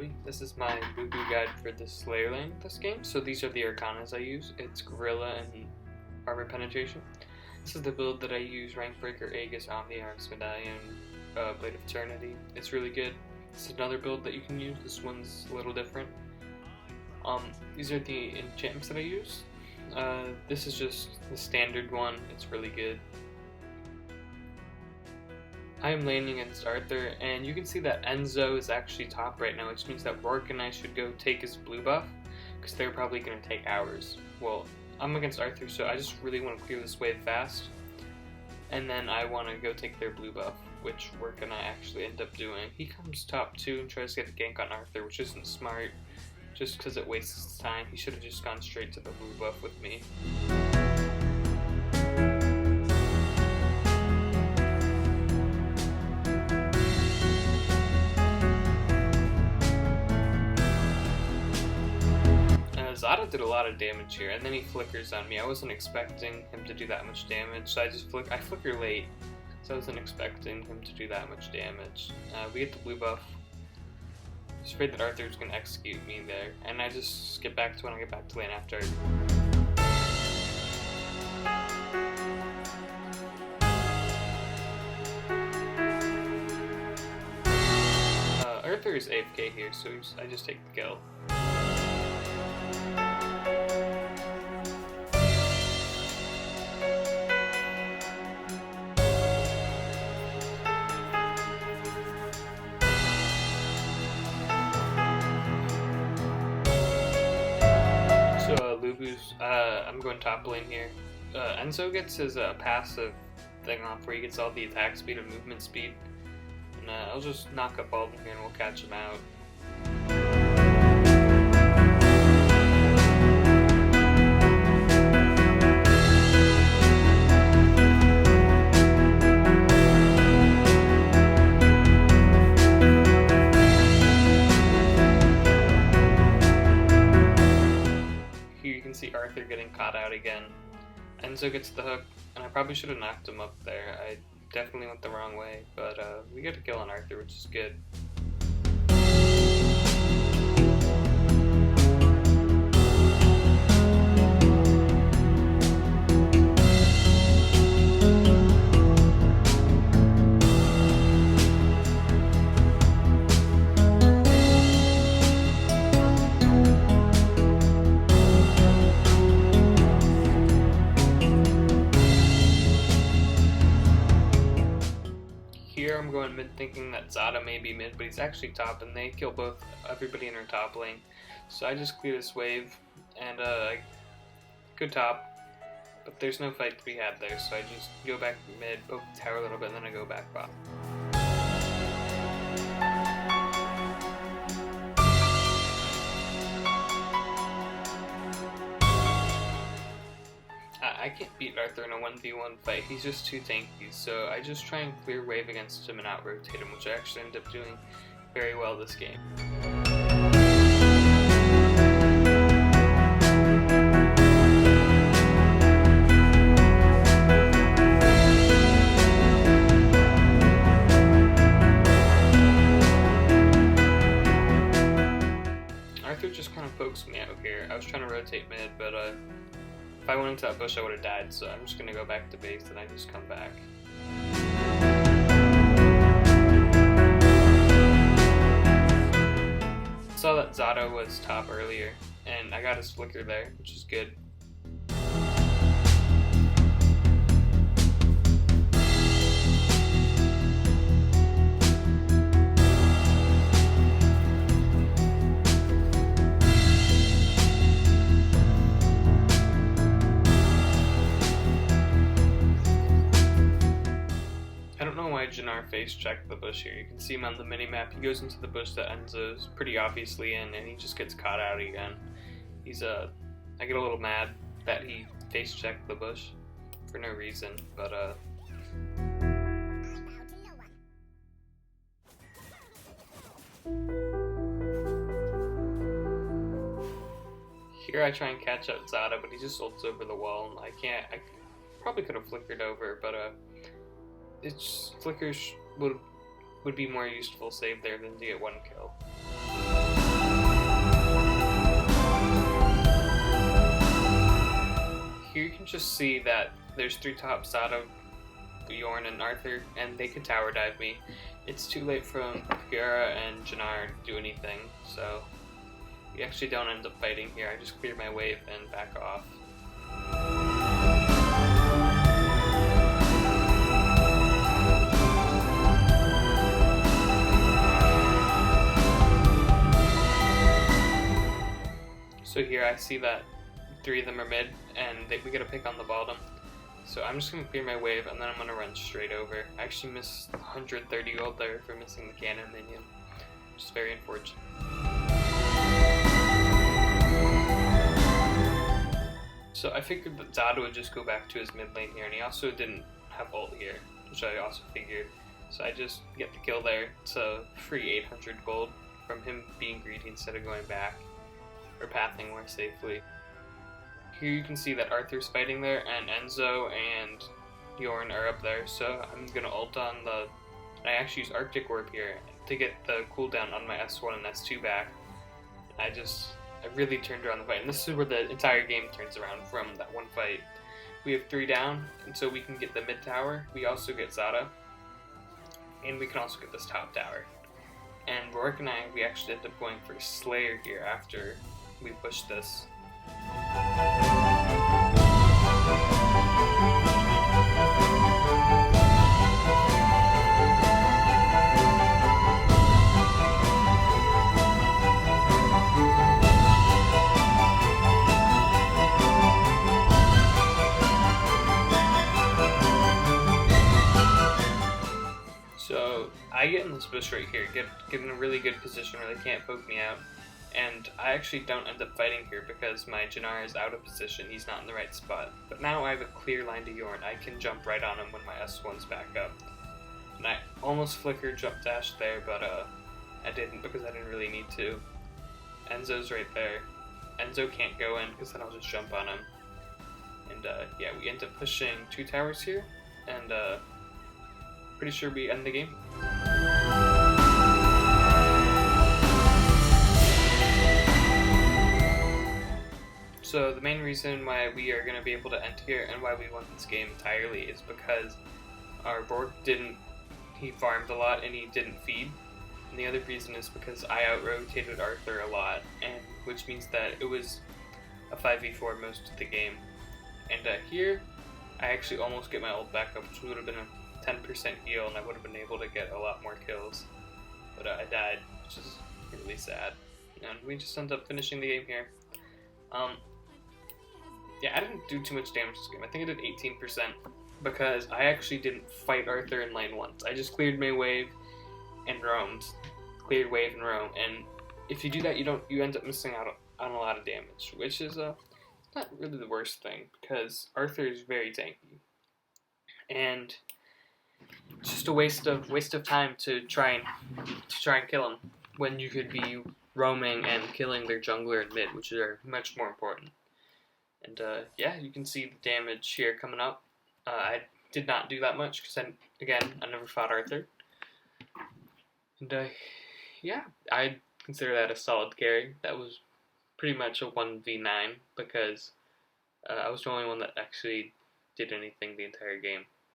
everybody. This is my boo-boo guide for the Slayer lane this game. So these are the Arcanas I use. It's Gorilla and Armor Penetration. This is the build that I use: Rank Breaker, Aegis, Omni, Arms Medallion, Blade of Eternity. It's really good. This is another build that you can use. This one's a little different. These are the enchantments that I use. This is just the standard one. It's really good. I am laning against Arthur, and you can see that Enzo is actually top right now, which means that Rourke and I should go take his blue buff, because they're probably going to take ours. Well, I'm against Arthur, so I just really want to clear this wave fast, and then I want to go take their blue buff, which Rourke and I actually end up doing. He comes top 2 and tries to get a gank on Arthur, which isn't smart, just because it wastes his time. He should have just gone straight to the blue buff with me. Zada did a lot of damage here, and then he flickers on me. I wasn't expecting him to do that much damage, so I flicker late, so I wasn't expecting him to do that much damage. We get the blue buff. I was afraid that Arthur was going to execute me there, and I just skip back to when I get back to lane after. Arthur is AFK here, so I just take the kill. I'm going top lane here. Enzo gets his passive thing off where he gets all the attack speed and movement speed. And I'll just knock up Alden here and we'll catch him out. See Arthur getting caught out again. Enzo gets the hook, and I probably should have knocked him up there. I definitely went the wrong way, but we get a kill on Arthur, which is good. Here I'm going mid thinking that Zada may be mid, but he's actually top, and they kill everybody in her top lane. So I just clear this wave and I go top, but there's no fight to be had there, so I just go back mid, poke the tower a little bit, and then I go back bot. I can't beat Arthur in a 1v1 fight, he's just too tanky, so I just try and clear wave against him and out-rotate him, which I actually end up doing very well this game. Arthur just kind of pokes me out here. I was trying to rotate mid, but if I went into that bush, I would have died, so I'm just going to go back to base, and I just come back. I saw that Zada was top earlier, and I got his flicker there, which is good. Jannar face checked the bush here. You can see him on the minimap. He goes into the bush that Enzo's pretty obviously in, and he just gets caught out again. I get a little mad that he face checked the bush for no reason, but here I try and catch up Zada, but he just ults over the wall, and I probably could have flickered over, but flickers would be more useful save there than to get one kill. here you can just see that there's 3 tops out of Yorn and Arthur, and they could tower dive me. It's too late from Kiara and Jannar to do anything, so we actually don't end up fighting here. I just clear my wave and back off. So here I see that 3 of them are mid, and we get a pick on the bottom. So I'm just going to clear my wave, and then I'm going to run straight over. I actually missed 130 gold there for missing the cannon minion, which is very unfortunate. So I figured that Zada would just go back to his mid lane here, and he also didn't have ult here, which I also figured. So I just get the kill there. It's a free 800 gold from him being greedy instead of going back, or pathing more safely. Here you can see that Arthur's fighting there, and Enzo and Yorn are up there, so I'm going to ult on the... I actually use Arctic Orb here to get the cooldown on my S1 and S2 back. I really turned around the fight, and this is where the entire game turns around from that one fight. We have 3 down, and so we can get the mid tower. We also get Zada, and we can also get this top tower. And Rourke and we actually end up going for Slayer here after we push this. So I get in this bush right here, get in a really good position where they can't poke me out, and I actually don't end up fighting here because my Jannar is out of position, he's not in the right spot. But now I have a clear line to Yorn, I can jump right on him when my S1's back up. And I almost flickered jump dash there, but I didn't because I didn't really need to. Enzo's right there. Enzo can't go in because then I'll just jump on him. And yeah, we end up pushing 2 towers here, and pretty sure we end the game. So the main reason why we are going to be able to end here and why we won this game entirely is because our Borg he farmed a lot and he didn't feed. And the other reason is because I out-rotated Arthur a lot, and which means that it was a 5v4 most of the game. And here, I actually almost get my ult back up, which would have been a 10% heal, and I would have been able to get a lot more kills. But I died, which is really sad. And we just ended up finishing the game here. Yeah, I didn't do too much damage this game. I think I did 18% because I actually didn't fight Arthur in lane once. I just cleared my wave and roamed. Cleared wave and roam. And if you do that, you end up missing out on a lot of damage, which is not really the worst thing because Arthur is very tanky. And it's just a waste of time to try and kill him when you could be roaming and killing their jungler and mid, which are much more important. And yeah, you can see the damage here coming up. I did not do that much because I never fought Arthur. And yeah, I consider that a solid carry. That was pretty much a 1v9 because I was the only one that actually did anything the entire game.